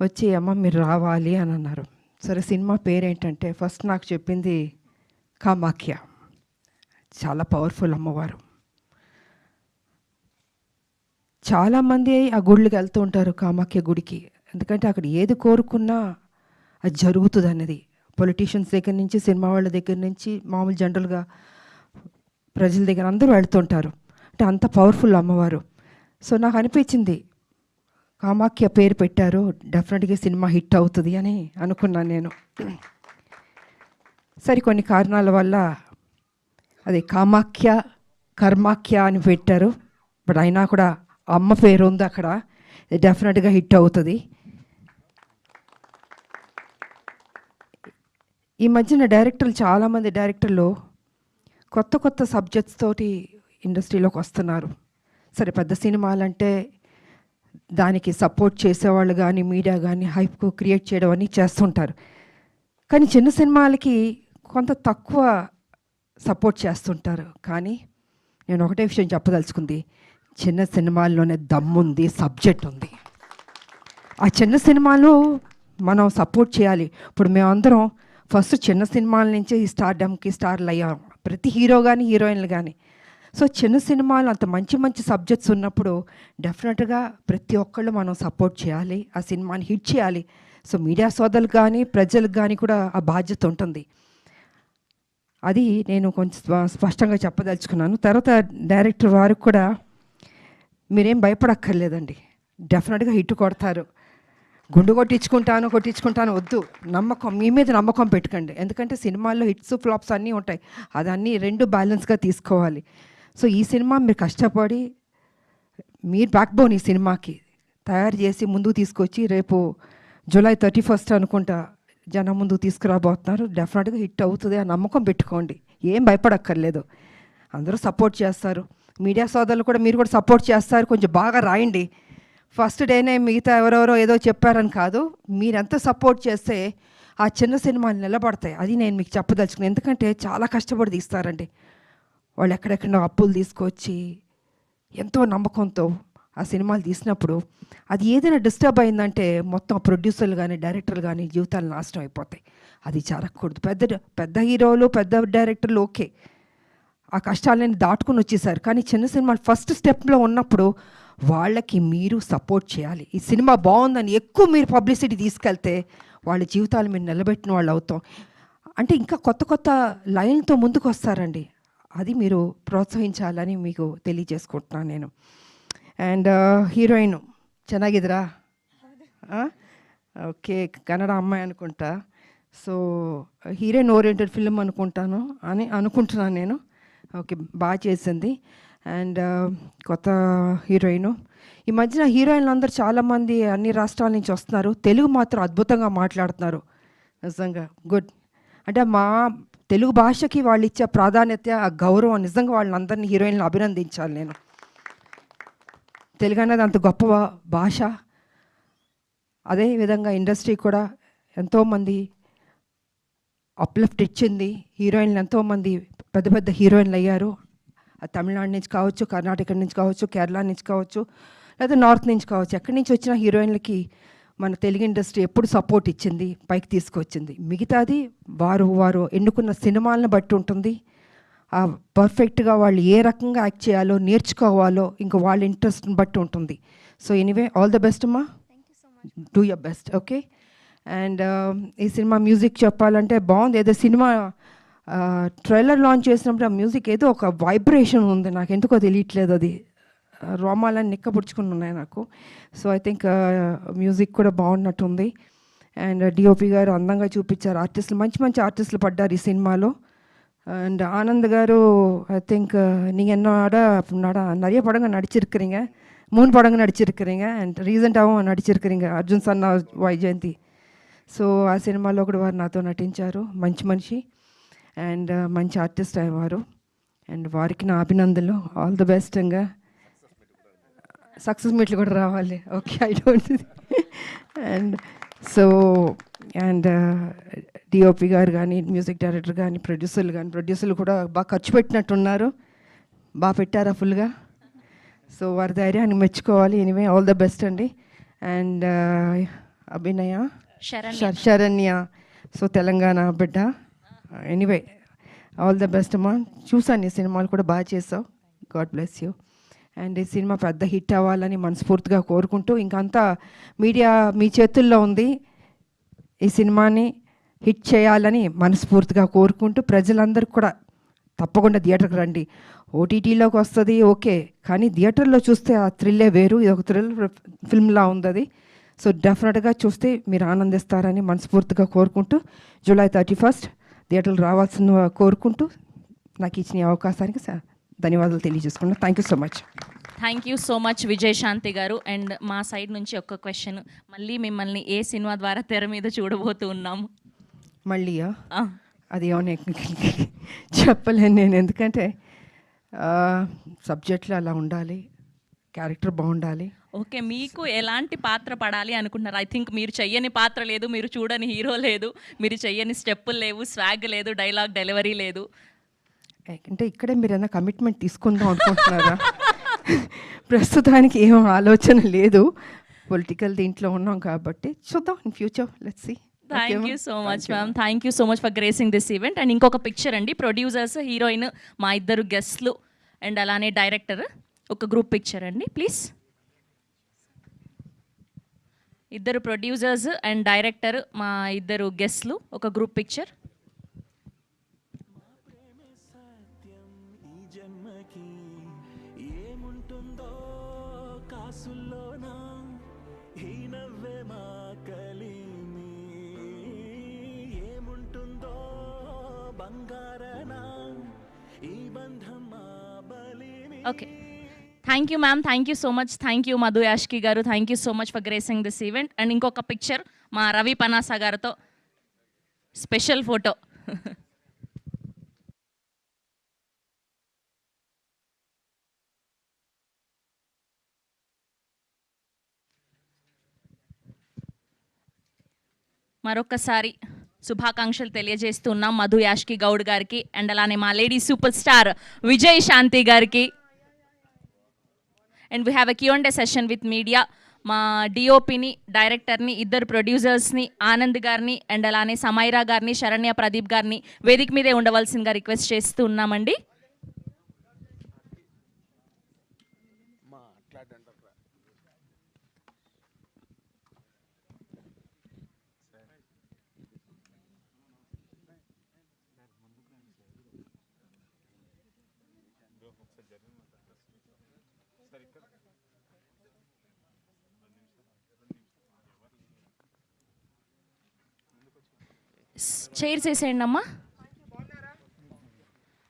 వచ్చి అమ్మ మీరు రావాలి అని అన్నారు. సరే సినిమా పేరేంటంటే ఫస్ట్ నాకు చెప్పింది కామాఖ్య. చాలా పవర్ఫుల్ అమ్మవారు. చాలామంది ఆ గుళ్ళకి వెళ్తూ ఉంటారు, కామాఖ్య గుడికి. ఎందుకంటే అక్కడ ఏది కోరుకున్నా అది జరుగుతుంది అన్నది. పొలిటీషియన్స్ దగ్గర నుంచి, సినిమా వాళ్ళ దగ్గర నుంచి, మామూలు జనరల్గా ప్రజల దగ్గర అందరూ వెళ్తుంటారు. అంటే అంత పవర్ఫుల్ అమ్మవారు. సో నాకు అనిపించింది కామాఖ్య పేరు పెట్టారు, డెఫినెట్గా సినిమా హిట్ అవుతుంది అని అనుకున్నాను నేను. సరే కొన్ని కారణాల వల్ల అది కామాఖ్య కర్మాఖ్య అని పెట్టారు. బట్ అయినా కూడా అమ్మ పేరు ఉంది అక్కడ, డెఫినెట్గా హిట్ అవుతుంది. ఈ మధ్యన డైరెక్టర్లు, చాలామంది డైరెక్టర్లు కొత్త కొత్త సబ్జెక్ట్స్ తోటి ఇండస్ట్రీలోకి వస్తున్నారు. సరే పెద్ద సినిమాలంటే దానికి సపోర్ట్ చేసేవాళ్ళు కానీ, మీడియా కానీ హైప్ క్రియేట్ చేయడం అని చేస్తుంటారు. కానీ చిన్న సినిమాలకి కొంత తక్కువ సపోర్ట్ చేస్తుంటారు. కానీ నేను ఒకటే విషయం చెప్పదలుచుకుంది, చిన్న సినిమాల్లోనే దమ్ముంది, సబ్జెక్ట్ ఉంది. ఆ చిన్న సినిమాలు మనం సపోర్ట్ చేయాలి. ఇప్పుడు మేమందరం ఫస్ట్ చిన్న సినిమాల నుంచి ఈ స్టార్డమ్కి స్టార్లు అయ్యాం, ప్రతి హీరో కానీ హీరోయిన్లు కానీ. సో చిన్న సినిమాలు అంత మంచి మంచి సబ్జెక్ట్స్ ఉన్నప్పుడు డెఫినెట్గా ప్రతి ఒక్కళ్ళు మనం సపోర్ట్ చేయాలి, ఆ సినిమాని హిట్ చేయాలి. సో మీడియా సోదరులకు కానీ ప్రజలకు కానీ కూడా ఆ బాధ్యత ఉంటుంది. అది నేను కొంచెం స్పష్టంగా చెప్పదలుచుకున్నాను. తర్వాత డైరెక్టర్ వారికి కూడా మీరేం భయపడక్కర్లేదండి, డెఫినెట్గా హిట్ కొడతారు. గుండు కొట్టించుకుంటాను వద్దు, నమ్మకం మీ మీద నమ్మకం పెట్టుకోండి. ఎందుకంటే సినిమాల్లో హిట్స్ ఫ్లాప్స్ అన్నీ ఉంటాయి, అదన్నీ రెండు బ్యాలెన్స్గా తీసుకోవాలి. సో ఈ సినిమా మీరు కష్టపడి, మీరు బ్యాక్ బోన్ ఈ సినిమాకి తయారు చేసి ముందుకు తీసుకొచ్చి రేపు జూలై 31 అనుకుంటా జనం ముందుకు తీసుకురాబోతున్నారు. డెఫినెట్గా హిట్ అవుతుంది, ఆ నమ్మకం పెట్టుకోండి, ఏం భయపడక్కర్లేదు. అందరూ సపోర్ట్ చేస్తారు, మీడియా సోదరులు కూడా మీరు కూడా సపోర్ట్ చేస్తారు. కొంచెం బాగా రాయండి. ఫస్ట్ డేనే మిగతా ఎవరెవరో ఏదో చెప్పారని కాదు, మీరెంత సపోర్ట్ చేస్తే ఆ చిన్న సినిమాలు నిలబడతాయి. అది నేను మీకు చెప్పదలుచుకున్నాను. ఎందుకంటే చాలా కష్టపడి తీస్తారండి వాళ్ళు, ఎక్కడెక్కడో అప్పులు తీసుకొచ్చి ఎంతో నమ్మకంతో ఆ సినిమాలు తీసినప్పుడు అది ఏదైనా డిస్టర్బ్ అయిందంటే మొత్తం ప్రొడ్యూసర్లు కానీ డైరెక్టర్లు కానీ జీవితాలు నాశనం అయిపోతాయి. అది జరగకూడదు. పెద్ద హీరోలు పెద్ద డైరెక్టర్లు ఓకే, ఆ కష్టాలని దాటుకుని వచ్చేసారు. కానీ చిన్న సినిమాలు ఫస్ట్ స్టెప్లో ఉన్నప్పుడు వాళ్ళకి మీరు సపోర్ట్ చేయాలి. ఈ సినిమా బాగుందని ఎక్కువ మీరు పబ్లిసిటీ తీసుకెళ్తే వాళ్ళ జీవితాలు మీరు నిలబెట్టిన వాళ్ళు అవుతాం. అంటే ఇంకా కొత్త కొత్త లైన్తో ముందుకు వస్తారండి, అది మీరు ప్రోత్సహించాలని మీకు తెలియజేసుకుంటున్నాను నేను. అండ్ హీరోయిన్ ಚೆನ್ನಾಗಿದ್ದೀರಾ? ఓకే, కన్నడ అమ్మాయి అనుకుంటా. సో హీరోయిన్ ఓరియంటెడ్ ఫిల్మ్ అనుకుంటున్నాను నేను. ఓకే, బాగా చేసింది. అండ్ కొత్త హీరోయిన్. ఈ మధ్యన హీరోయిన్లు అందరూ చాలామంది అన్ని రాష్ట్రాల నుంచి వస్తున్నారు, తెలుగు మాత్రం అద్భుతంగా మాట్లాడుతున్నారు. నిజంగా గుడ్. అంటే మా తెలుగు భాషకి వాళ్ళు ఇచ్చే ప్రాధాన్యత, ఆ గౌరవం, నిజంగా వాళ్ళందరినీ హీరోయిన్లు అభినందించాలి నేను. తెలుగు అనేది అంత గొప్ప భాష. అదేవిధంగా ఇండస్ట్రీ కూడా ఎంతోమంది అప్లిఫ్ట్ ఇచ్చింది. హీరోయిన్లు ఎంతోమంది పెద్ద పెద్ద హీరోయిన్లు అయ్యారు. తమిళనాడు నుంచి కావచ్చు, కర్ణాటక నుంచి కావచ్చు, కేరళ నుంచి కావచ్చు, లేదా నార్త్ నుంచి కావచ్చు, ఎక్కడి నుంచి వచ్చిన హీరోయిన్లకి మన తెలుగు ఇండస్ట్రీ ఎప్పుడు సపోర్ట్ ఇచ్చింది, పైకి తీసుకొచ్చింది. మిగతాది వారు ఎన్నుకున్న సినిమాలను బట్టి ఉంటుంది. పర్ఫెక్ట్గా వాళ్ళు ఏ రకంగా యాక్ట్ చేయాలో నేర్చుకోవాలో ఇంకా వాళ్ళ ఇంట్రెస్ట్ని బట్టి ఉంటుంది. So anyway, all the best అమ్మా, do your best. Okay. And ఈ సినిమా మ్యూజిక్ చెప్పాలంటే బాగుంది. ఏదో సినిమా ట్రైలర్ లాంచ్ చేసినప్పుడు ఆ మ్యూజిక్ ఏదో ఒక వైబ్రేషన్ ఉంది, నాకు ఎందుకో తెలియట్లేదు, అది రోమాలని నిక్కబుడుచుకుని ఉన్నాయి నాకు. సో ఐ థింక్ మ్యూజిక్ కూడా బాగున్నట్టుంది. అండ్ డిఓపి గారు అందంగా చూపించారు, ఆర్టిస్టులు మంచి మంచి ఆర్టిస్టులు పడ్డారు ఈ సినిమాలో. And Anand car I think நீங்கள் என்னோட நிறைய படங்கள் நடிச்சிருக்கிறீங்க, 3 படங்கள் நடிச்சிருக்கிறீங்க. And రీసెంట్గాவும் నడిచిరుக்கிறீங்க, Arjun Sanna Vyjayanthi. So ఆ సినిమాలో కూడా వారు నాతో నటించారు. మంచి మనిషి అండ్ మంచి ఆర్టిస్ట్ అయ్యేవారు. అండ్ వారికి నా అభినందనలు, ఆల్ ది బెస్ట్. ఇంకా సక్సెస్ మీట్లు కూడా రావాలి. Okay, I don't. And so and DOP గారు కానీ, మ్యూజిక్ డైరెక్టర్ కానీ, ప్రొడ్యూసర్లు కూడా బాగా ఖర్చు పెట్టినట్టున్నారు, బాగా పెట్టారా ఫుల్గా. సో వారి ధైర్యాన్ని మెచ్చుకోవాలి. ఎనీవే, ఆల్ ద బెస్ట్ అండి. అండ్ అభినయ శరణ్య. సో తెలంగాణ బిడ్డ. ఎనీవే ఆల్ ద బెస్ట్ అమ్మా. చూసాను ఈ సినిమాలు కూడా బాగా చేసావు. God bless you. అండ్ ఈ సినిమా పెద్ద హిట్ అవ్వాలని మనస్ఫూర్తిగా కోరుకుంటూ, ఇంకంతా మీడియా మీ చేతుల్లో ఉంది. ఈ సినిమాని హిట్ చేయాలని మనస్ఫూర్తిగా కోరుకుంటూ, ప్రజలందరికీ కూడా తప్పకుండా థియేటర్కి రండి. ఓటీటీలోకి వస్తుంది ఓకే, కానీ థియేటర్లో చూస్తే ఆ థ్రిల్లే వేరు. ఇది ఒక థ్రిల్ ఫిల్మ్లా ఉంది అది. సో డెఫినెట్గా చూస్తే మీరు ఆనందిస్తారని మనస్ఫూర్తిగా కోరుకుంటూ, జూలై 31 థియేటర్లు రావాల్సిన కోరుకుంటూ, నాకు ఇచ్చిన అవకాశానికి ధన్యవాదాలు తెలియజేసుకున్నాను. Thank you so much. Thank you so much Vijayashanti గారు. అండ్ మా సైడ్ నుంచి ఒక క్వశ్చన్, మళ్ళీ మిమ్మల్ని ఏ సినిమా ద్వారా తెర మీద చూడబోతూ ఉన్నాము? మళ్ళీ అది ఏమన్నా చెప్పలేను నేను, ఎందుకంటే సబ్జెక్ట్లో అలా ఉండాలి, క్యారెక్టర్ బాగుండాలి. ఓకే, మీకు ఎలాంటి పాత్ర పడాలి అనుకుంటున్నారు? ఐ థింక్ మీరు చెయ్యని పాత్ర లేదు, మీరు చూడని హీరో లేదు, మీరు చెయ్యని స్టెప్పులు లేవు, స్వాగ్ లేదు, డైలాగ్ డెలివరీ లేదు. అంటే ఇక్కడే మీరు ఏమైనా కమిట్మెంట్ తీసుకుందాం అనుకుంటున్నారా? ప్రస్తుతానికి ఏం ఆలోచన లేదు. పొలిటికల్ దీంట్లో ఉన్నాం కాబట్టి చూద్దాం in future. Let's see. Thank you so much ma'am. Thank you so much for gracing this event. And ఇంకొక పిక్చర్ అండి, ప్రొడ్యూసర్స్, హీరోయిన్, మా ఇద్దరు గెస్ట్లు అండ్ అలానే డైరెక్టర్, ఒక గ్రూప్ పిక్చర్ అండి ప్లీజ్. ఇద్దరు ప్రొడ్యూసర్స్ అండ్ డైరెక్టర్, మా ఇద్దరు గెస్ట్లు, ఒక group picture. Okay, thank you ma'am. Thank you so much. Thank you Madhu Yashki గారు. Thank you so much for gracing this event. And ఇంకొక పిక్చర్ మా రవి పనాసా గారితో స్పెషల్ ఫోటో. మరొకసారి శుభాకాంక్షలు తెలియజేస్తున్నాం మధు యాష్కి గౌడ్ గారికి అండ్ అలానే మా లేడీ సూపర్ స్టార్ విజయ్ శాంతి గారికి. And we have a Q&A session with media. మా డిఓపిని, డైరెక్టర్ని, ఇద్దరు ప్రొడ్యూసర్స్ని, ఆనంద్ గారిని అండ్ అలానే సమైరా గారిని, శరణ్య ప్రదీప్ గారిని వేదిక మీదే ఉండవలసిందిగా రిక్వెస్ట్ చేస్తూ ఉన్నామండి. చైర్స్ వేసేయండి అమ్మా.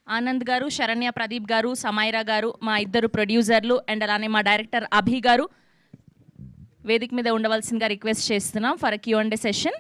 ఆనంద్ గారు, శరణ్య ప్రదీప్ గారు, సమైరా గారు, మా ఇద్దరు ప్రొడ్యూసర్లు అండ్ అలానే మా డైరెక్టర్ అభి గారు వేదిక మీద ఉండవలసిందిగా రిక్వెస్ట్ చేస్తున్నాం ఫర్ Q&A సెషన్.